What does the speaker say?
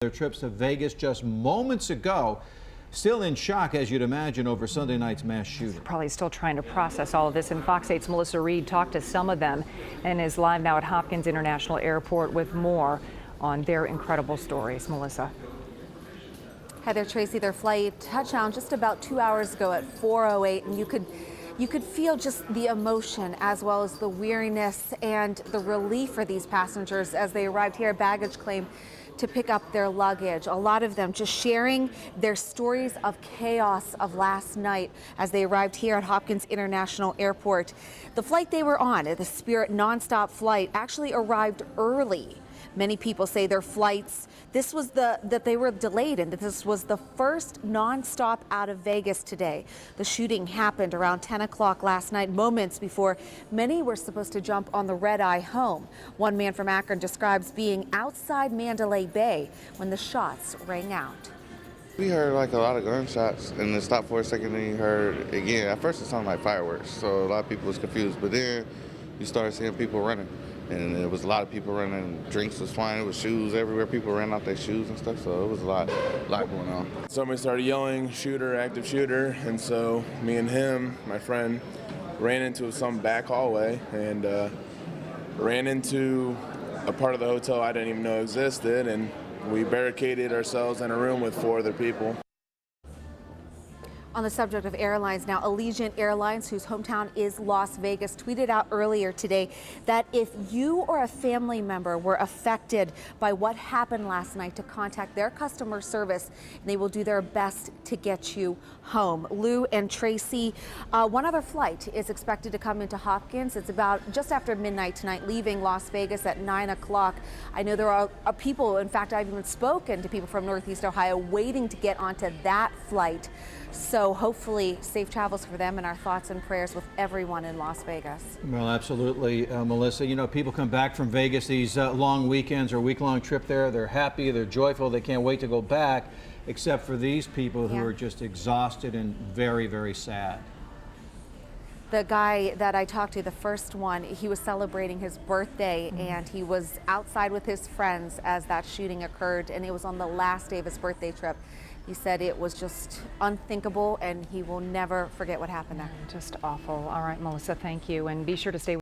Their trips to Vegas just moments ago. Still in shock, as you'd imagine, over Sunday night's mass shooting. Probably still trying to process all of this. And Fox 8's Melissa Reed talked to some of them and is live now at Hopkins International Airport with more on their incredible stories. Melissa. Hi there, Tracy. Their flight touched down just about 2 hours ago at 4:08, and you could feel just the emotion as well as the weariness and the relief for these passengers as they arrived here at baggage claim to pick up their luggage. A lot of them just sharing their stories of chaos of last night as they arrived here at Hopkins International Airport. The flight they were on, the Spirit nonstop flight, actually arrived early. Many people say their flights, that they were delayed and that this was the first nonstop out of Vegas today. The shooting happened around 10 o'clock last night, moments before many were supposed to jump on the red-eye home. One man from Akron describes being outside Mandalay Bay when the shots rang out. We heard like a lot of gunshots and then stopped for a second and you heard again. At first it sounded like fireworks, so a lot of people was confused, but then you started seeing people running. And there was a lot of people running, drinks was flying, with shoes everywhere. People ran out their shoes and stuff, so it was a lot going on. Somebody started yelling, shooter, active shooter, and so me and him, my friend, ran into some back hallway and ran into a part of the hotel I didn't even know existed, and we barricaded ourselves in a room with 4 other people. On the subject of airlines now, Allegiant Airlines, whose hometown is Las Vegas, tweeted out earlier today that if you or a family member were affected by what happened last night, to contact their customer service, and they will do their best to get you home. Lou and Tracy, one other flight is expected to come into Hopkins. It's about just after midnight tonight, leaving Las Vegas at 9 o'clock. I know there are people, in fact, I've even spoken to people from Northeast Ohio waiting to get onto that flight. So hopefully safe travels for them, and our thoughts and prayers with everyone in Las Vegas. Well, absolutely, Melissa. You know, people come back from Vegas, these long weekends or week-long trip there. They're happy, they're joyful, they can't wait to go back, except for these people who are just exhausted and very, very sad. The guy that I talked to, the first one, he was celebrating his birthday and he was outside with his friends as that shooting occurred, and it was on the last day of his birthday trip. He said it was just unthinkable and he will never forget what happened there. Just awful. All right, Melissa, thank you. And be sure to stay